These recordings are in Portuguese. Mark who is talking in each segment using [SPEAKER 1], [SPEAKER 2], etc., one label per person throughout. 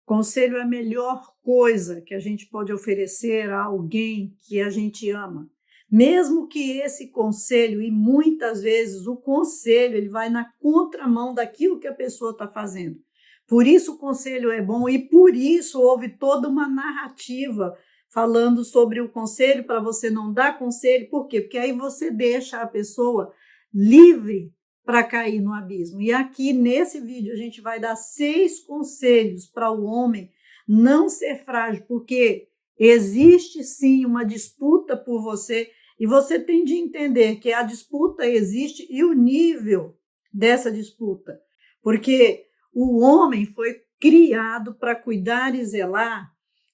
[SPEAKER 1] Conselho é a melhor coisa que a gente pode oferecer a alguém que a gente ama. Mesmo que esse conselho, e muitas vezes o conselho, ele vai na contramão daquilo que a pessoa está fazendo. Por isso o conselho é bom e por isso houve toda uma narrativa falando sobre o conselho, para você não dar conselho. Por quê? Porque aí você deixa a pessoa livre para cair no abismo. E aqui nesse vídeo a gente vai dar 6 conselhos para o homem não ser frágil, porque existe sim uma disputa por você e você tem de entender que a disputa existe e o nível dessa disputa, porque o homem foi criado para cuidar e zelar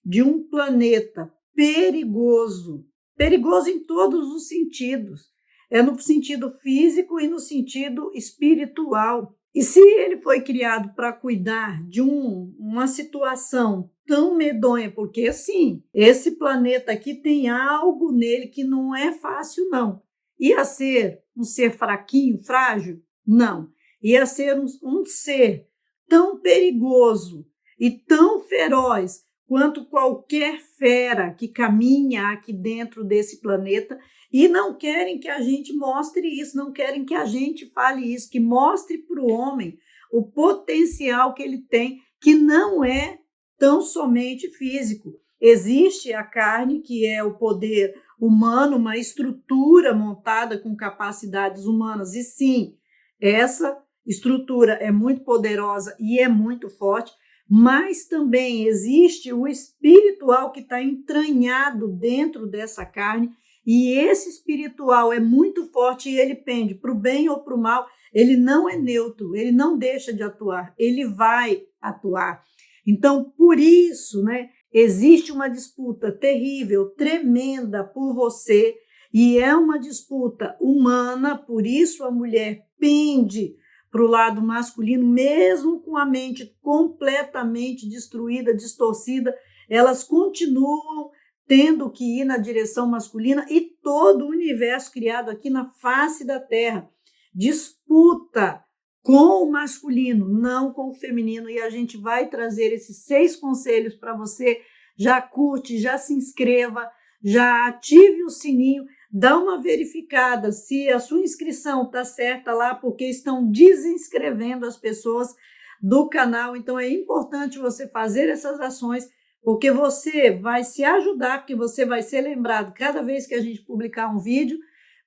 [SPEAKER 1] de um planeta perigoso, perigoso em todos os sentidos. É no sentido físico e no sentido espiritual. E se ele foi criado para cuidar de uma situação tão medonha, porque sim, esse planeta aqui tem algo nele que não é fácil, não. Ia ser um ser fraquinho, frágil? Não. Ia ser um ser tão perigoso e tão feroz quanto qualquer fera que caminha aqui dentro desse planeta, e não querem que a gente mostre isso, não querem que a gente fale isso, que mostre para o homem o potencial que ele tem, que não é tão somente físico. Existe a carne, que é o poder humano, uma estrutura montada com capacidades humanas, e sim, essa estrutura é muito poderosa e é muito forte, mas também existe o espiritual que está entranhado dentro dessa carne, e esse espiritual é muito forte e ele pende para o bem ou para o mal, ele não é neutro, ele não deixa de atuar, ele vai atuar. Então, por isso, existe uma disputa terrível, tremenda por você, e é uma disputa humana, por isso a mulher pende para o lado masculino, mesmo com a mente completamente destruída, distorcida, elas continuam tendo que ir na direção masculina, e todo o universo criado aqui na face da Terra disputa com o masculino, não com o feminino, e a gente vai trazer esses 6 conselhos para você. Já curte, já se inscreva, já ative o sininho, dá uma verificada se a sua inscrição está certa lá, porque estão desinscrevendo as pessoas do canal. Então é importante você fazer essas ações, porque você vai se ajudar, porque você vai ser lembrado cada vez que a gente publicar um vídeo,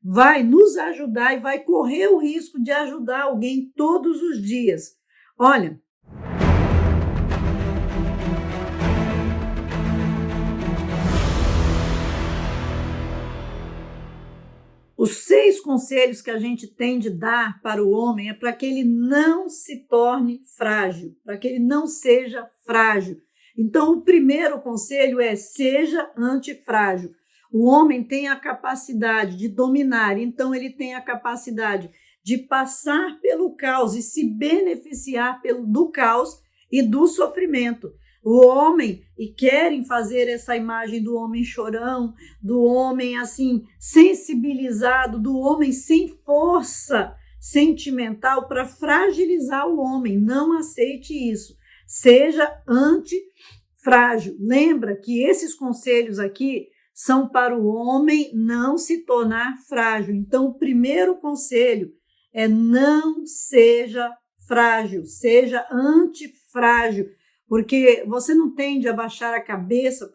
[SPEAKER 1] vai nos ajudar e vai correr o risco de ajudar alguém todos os dias. Olha, os 6 conselhos que a gente tem de dar para o homem é para que ele não se torne frágil, para que ele não seja frágil. Então, o primeiro conselho é: seja antifrágil. O homem tem a capacidade de dominar, então ele tem a capacidade de passar pelo caos e se beneficiar do caos e do sofrimento. O homem, e querem fazer essa imagem do homem chorão, do homem assim sensibilizado, do homem sem força sentimental, para fragilizar o homem. Não aceite isso. Seja antifrágil. Lembra que esses conselhos aqui são para o homem não se tornar frágil. Então, o primeiro conselho é: não seja frágil, seja antifrágil, porque você não tende a baixar a cabeça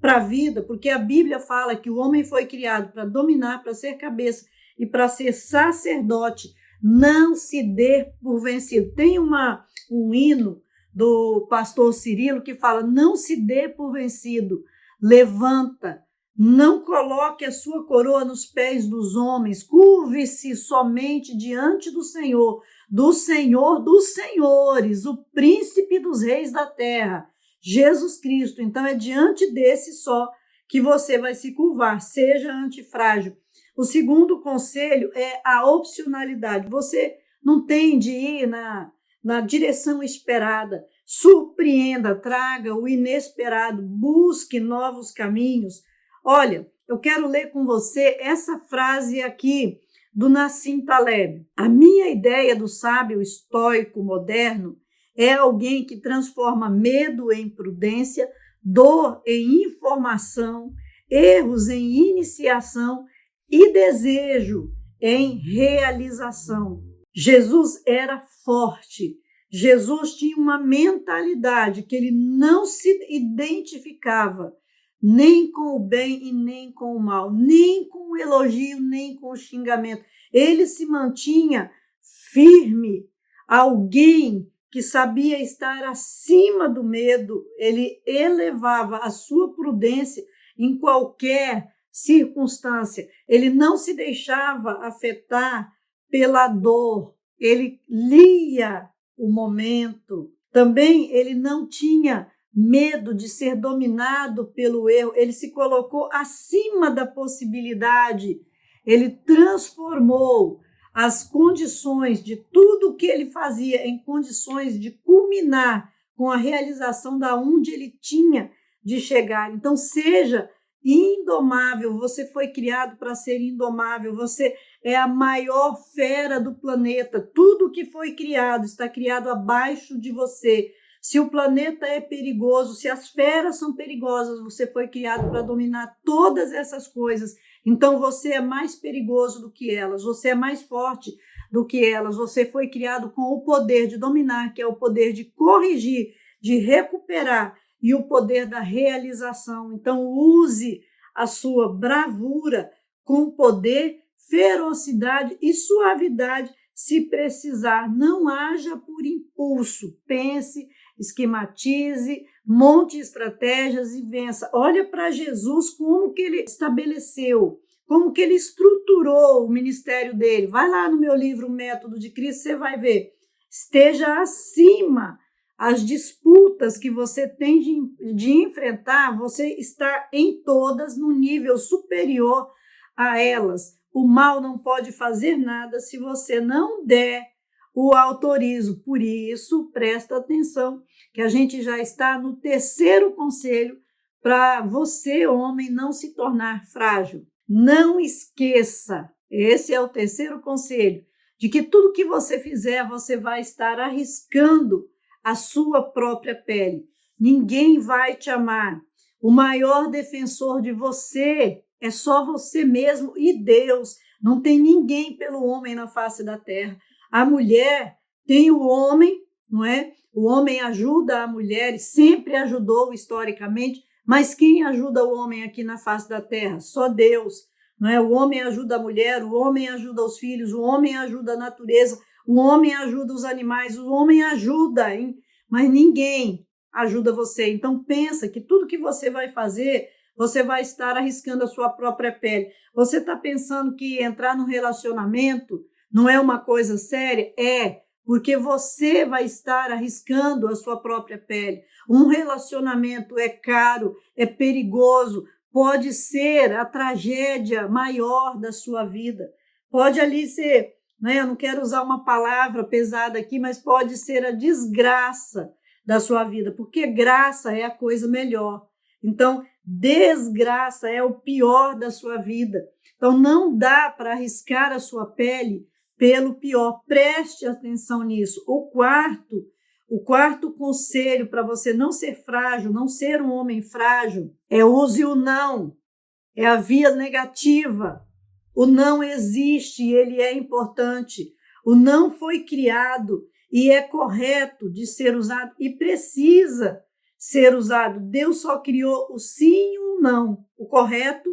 [SPEAKER 1] para a vida, porque a Bíblia fala que o homem foi criado para dominar, para ser cabeça e para ser sacerdote. Não se dê por vencido. Tem um hino do pastor Cirilo que fala: não se dê por vencido, levanta, não coloque a sua coroa nos pés dos homens, curve-se somente diante do Senhor dos senhores, o príncipe dos reis da terra, Jesus Cristo. Então é diante desse só que você vai se curvar. Seja antifrágil. O segundo conselho é a opcionalidade. Você não tem de ir na direção esperada. Surpreenda, traga o inesperado, busque novos caminhos. Olha, eu quero ler com você essa frase aqui do Nassim Taleb. A minha ideia do sábio estoico moderno É alguém que transforma medo em prudência, dor em informação, erros em iniciação e desejo em realização. Jesus era forte. Jesus tinha uma mentalidade que ele não se identificava nem com o bem e nem com o mal, nem com o elogio, nem com o xingamento. Ele se mantinha firme, alguém que sabia estar acima do medo, ele elevava a sua prudência em qualquer circunstância. Ele não se deixava afetar pela dor, ele lia o momento. Também ele não tinha medo de ser dominado pelo erro, ele se colocou acima da possibilidade, ele transformou as condições de tudo que ele fazia em condições de culminar com a realização da onde ele tinha de chegar. Então, seja indomável, você foi criado para ser indomável, você é a maior fera do planeta, tudo que foi criado está criado abaixo de você. Se o planeta é perigoso, se as feras são perigosas, você foi criado para dominar todas essas coisas. Então você é mais perigoso do que elas, você é mais forte do que elas, você foi criado com o poder de dominar, que é o poder de corrigir, de recuperar e o poder da realização. Então use a sua bravura com poder, ferocidade e suavidade se precisar. Não haja por impulso, pense, esquematize, monte estratégias e vença. Olha para Jesus, como que ele estabeleceu, como que ele estruturou o ministério dele. Vai lá no meu livro, O Método de Cristo, você vai ver. Esteja acima. As disputas que você tem de enfrentar, você está em todas no nível superior a elas. O mal não pode fazer nada se você não der o autorizo. Por isso, presta atenção, que a gente já está no terceiro conselho para você, homem, não se tornar frágil. Não esqueça, esse é o terceiro conselho, de que tudo que você fizer, você vai estar arriscando a sua própria pele. Ninguém vai te amar. O maior defensor de você é só você mesmo e Deus. Não tem ninguém pelo homem na face da terra. A mulher tem o homem, não é? O homem ajuda a mulher e sempre ajudou historicamente, mas quem ajuda o homem aqui na face da terra? Só Deus, não é? O homem ajuda a mulher, o homem ajuda os filhos, o homem ajuda a natureza, o homem ajuda os animais, o homem ajuda, hein? Mas ninguém ajuda você. Então pensa que tudo que você vai fazer, você vai estar arriscando a sua própria pele. Você está pensando que entrar no relacionamento não é uma coisa séria? É, porque você vai estar arriscando a sua própria pele. Um relacionamento é caro, é perigoso, pode ser a tragédia maior da sua vida. Pode ali ser, né, eu não quero usar uma palavra pesada aqui, mas pode ser a desgraça da sua vida, porque graça é a coisa melhor. Então, desgraça é o pior da sua vida. Então, não dá para arriscar a sua pele pelo pior. Preste atenção nisso. O quarto conselho para você não ser frágil, não ser um homem frágil, é use o não. É a via negativa. O não existe e ele é importante. O não foi criado e é correto de ser usado e precisa ser usado. Deus só criou o sim e o não. O correto,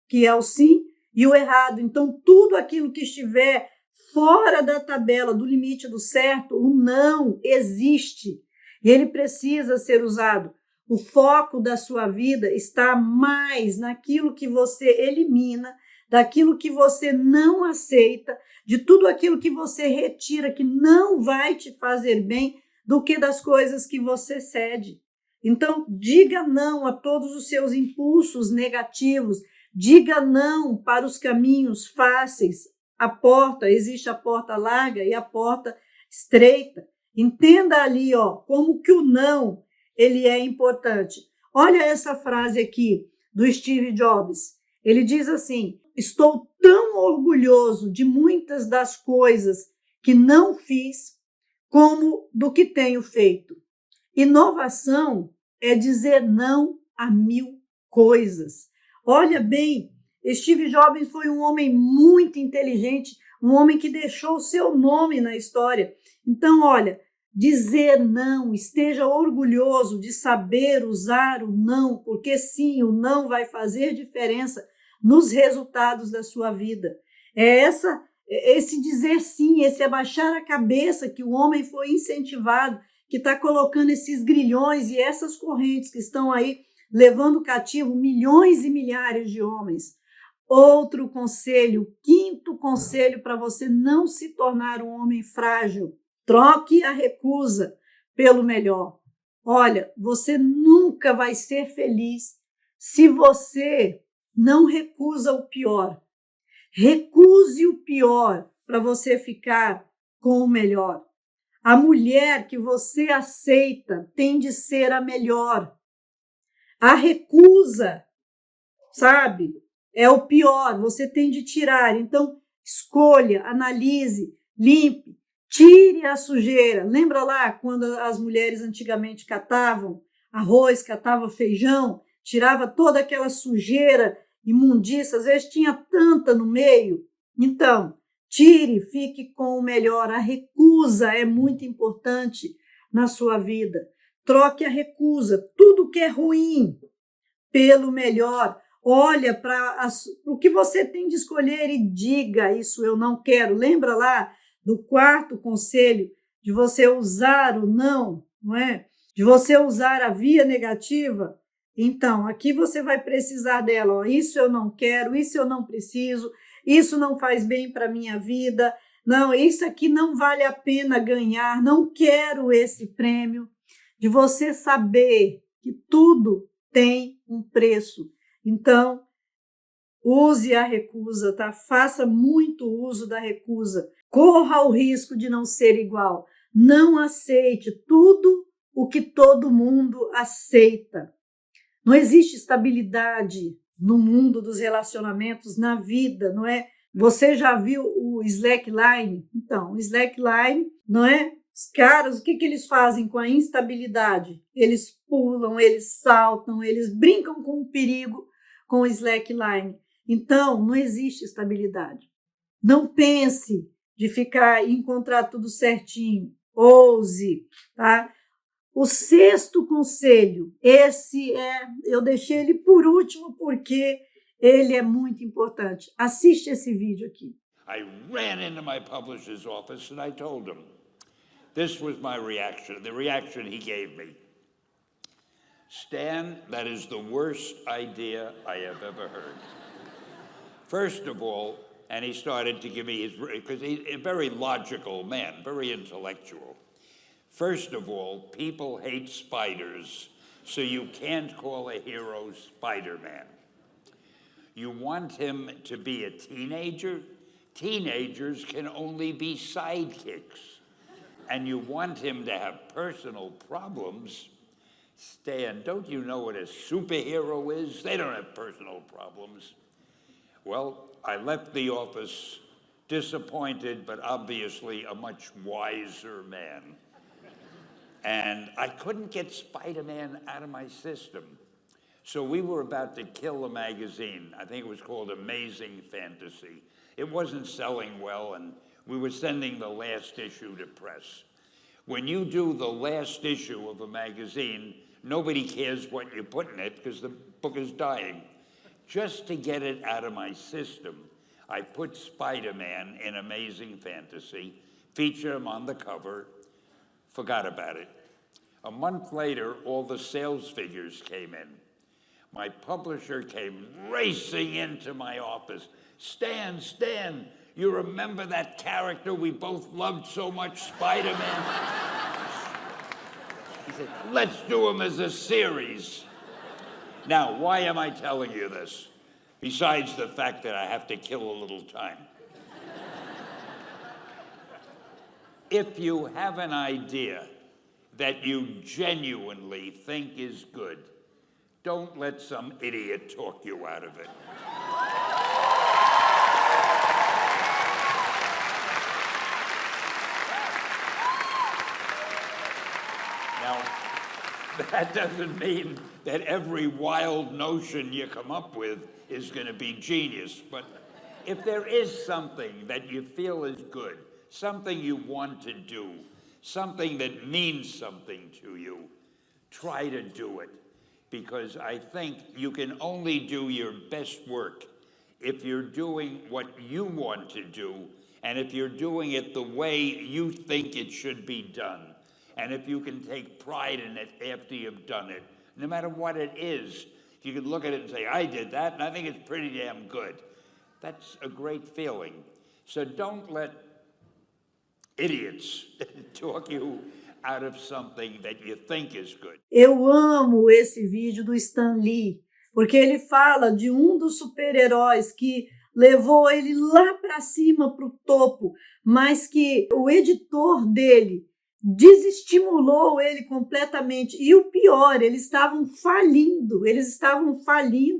[SPEAKER 1] que é o sim, e o errado. Então, tudo aquilo que estiver fora da tabela, do limite do certo, o não existe. E ele precisa ser usado. O foco da sua vida está mais naquilo que você elimina, daquilo que você não aceita, de tudo aquilo que você retira, que não vai te fazer bem, do que das coisas que você cede. Então, diga não a todos os seus impulsos negativos, diga não para os caminhos fáceis. Existe a porta larga e a porta estreita. Entenda ali, como que o não ele é importante. Olha essa frase aqui do Steve Jobs. Ele diz assim: estou tão orgulhoso de muitas das coisas que não fiz, como do que tenho feito. Inovação é dizer não a 1000 coisas. Olha bem, Steve Jobs foi um homem muito inteligente, um homem que deixou o seu nome na história. Então, olha, dizer não, esteja orgulhoso de saber usar o não, porque sim, o não vai fazer diferença nos resultados da sua vida. É esse dizer sim, esse abaixar a cabeça que o homem foi incentivado, que está colocando esses grilhões e essas correntes que estão aí levando cativo milhões e milhares de homens. Outro conselho, quinto conselho para você não se tornar um homem frágil: troque a recusa pelo melhor. Olha, você nunca vai ser feliz se você não recusa o pior. Recuse o pior para você ficar com o melhor. A mulher que você aceita tem de ser a melhor. A recusa, sabe, é o pior, você tem de tirar. Então, escolha, analise, limpe, tire a sujeira. Lembra lá quando as mulheres antigamente catavam arroz, catavam feijão, tirava toda aquela sujeira, imundícia, às vezes tinha tanta no meio. Então, tire, fique com o melhor. A recusa é muito importante na sua vida. Troque a recusa, tudo que é ruim, pelo melhor. Olha para o que você tem de escolher e diga: isso eu não quero. Lembra lá do quarto conselho de você usar o não, não é? De você usar a via negativa? Então, aqui você vai precisar dela. Ó, isso eu não quero, isso eu não preciso, isso não faz bem para a minha vida, não, isso aqui não vale a pena ganhar, não quero esse prêmio. De você saber que tudo tem um preço. Então, use a recusa, tá? Faça muito uso da recusa. Corra o risco de não ser igual. Não aceite tudo o que todo mundo aceita. Não existe estabilidade no mundo dos relacionamentos, na vida, não é? Você já viu o slackline? Então, o slackline, não é? Os caras, o que eles fazem com a instabilidade? Eles pulam, eles saltam, eles brincam com o perigo com o slackline. Então, não existe estabilidade. Não pense de ficar e encontrar tudo certinho. Ouse, tá? O sexto conselho, eu deixei ele por último porque ele é muito importante. Assiste esse vídeo aqui.
[SPEAKER 2] I ran into my publisher's office and I told him, this was my reaction, the reaction he gave me. Stan, that is the worst idea I have ever heard. First of all, and he started to give me his, because he's a very logical man, very intellectual. First of all, people hate spiders, so you can't call a hero Spider-Man. You want him to be a teenager? Teenagers can only be sidekicks. And you want him to have personal problems? Stan, don't you know what a superhero is? They don't have personal problems. Well, I left the office disappointed, but obviously a much wiser man. And I couldn't get Spider-Man out of my system. So we were about to kill a magazine. I think it was called Amazing Fantasy. It wasn't selling well, and we were sending the last issue to press. When you do the last issue of a magazine, nobody cares what you put in it because the book is dying. Just to get it out of my system, I put Spider-Man in Amazing Fantasy, featured him on the cover, forgot about it. A month later, all the sales figures came in. My publisher came racing into my office. Stan, you remember that character we both loved so much, Spider-Man? He said, let's do him as a series. Now, why am I telling you this? Besides the fact that I have to kill a little time. If you have an idea that you genuinely think is good, don't let some idiot talk you out of it. That doesn't mean that every wild notion you come up with is going to be genius. But if there is something that you feel is good, something you want to do, something that means something to you, try to do it. Because I think you can only do your best work if you're doing what you want to do, and if you're doing it the way you think it should be done. And if you can take pride in it after you've done it, no matter what it is, if you can look at it and say, I did that, and I think it's pretty damn good. That's a great feeling. So don't let idiots talk you out of something that you think is good.
[SPEAKER 1] Eu amo esse vídeo do Stan Lee, porque ele fala de um dos super-heróis que levou ele lá para cima, para o topo, mas que o editor dele desestimulou ele completamente. E o pior, eles estavam falindo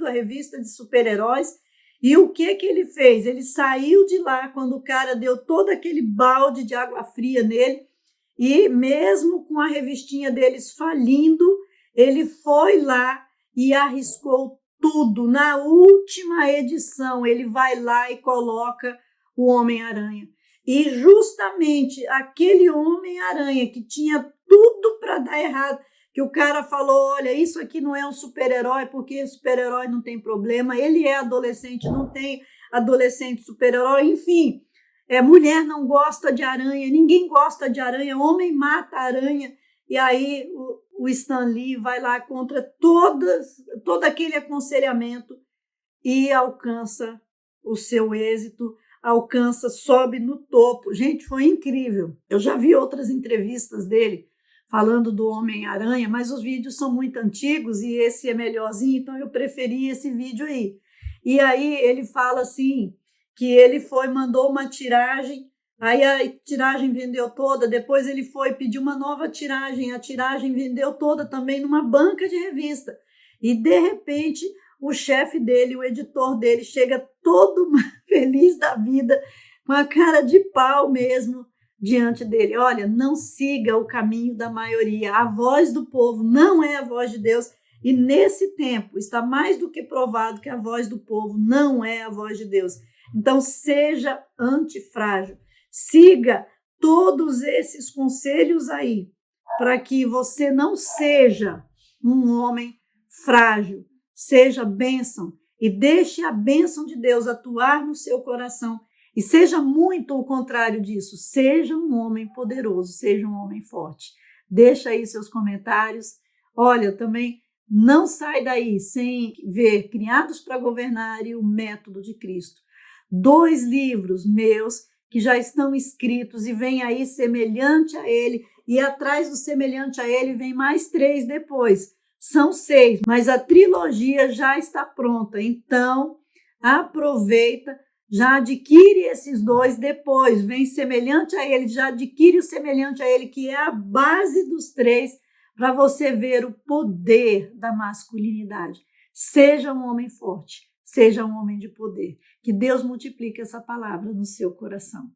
[SPEAKER 1] a revista de super-heróis. E o que ele fez? Ele saiu de lá quando o cara deu todo aquele balde de água fria nele, e mesmo com a revistinha deles falindo, ele foi lá e arriscou tudo. Na última edição, ele vai lá e coloca o Homem-Aranha. E justamente aquele Homem-Aranha que tinha tudo para dar errado, que o cara falou, olha, isso aqui não é um super-herói, porque super-herói não tem problema, ele é adolescente, não tem adolescente super-herói, enfim, mulher não gosta de aranha, ninguém gosta de aranha, homem mata aranha, e aí o Stan Lee vai lá contra todo aquele aconselhamento e alcança o seu êxito, sobe no topo. Gente, foi incrível. Eu já vi outras entrevistas dele falando do Homem-Aranha, mas os vídeos são muito antigos e esse é melhorzinho, então eu preferi esse vídeo aí. E aí ele fala assim, que ele mandou uma tiragem, aí a tiragem vendeu toda, depois ele foi pedir uma nova tiragem, a tiragem vendeu toda também numa banca de revista. E de repente o chefe dele, o editor dele, chega todo feliz da vida, com a cara de pau mesmo, diante dele. Olha, não siga o caminho da maioria. A voz do povo não é a voz de Deus. E nesse tempo está mais do que provado que a voz do povo não é a voz de Deus. Então seja antifrágil. Siga todos esses conselhos aí, para que você não seja um homem frágil. Seja bênção e deixe a bênção de Deus atuar no seu coração. E seja muito o contrário disso. Seja um homem poderoso, seja um homem forte. Deixa aí seus comentários. Olha, também não sai daí sem ver Criados para Governar e o Método de Cristo. 2 livros meus que já estão escritos e vem aí semelhante a ele. E atrás do semelhante a ele vem mais 3 depois. São 6, mas a trilogia já está pronta. Então, aproveita, já adquire esses 2 depois. Vem semelhante a ele, já adquire o semelhante a ele, que é a base dos 3, para você ver o poder da masculinidade. Seja um homem forte, seja um homem de poder. Que Deus multiplique essa palavra no seu coração.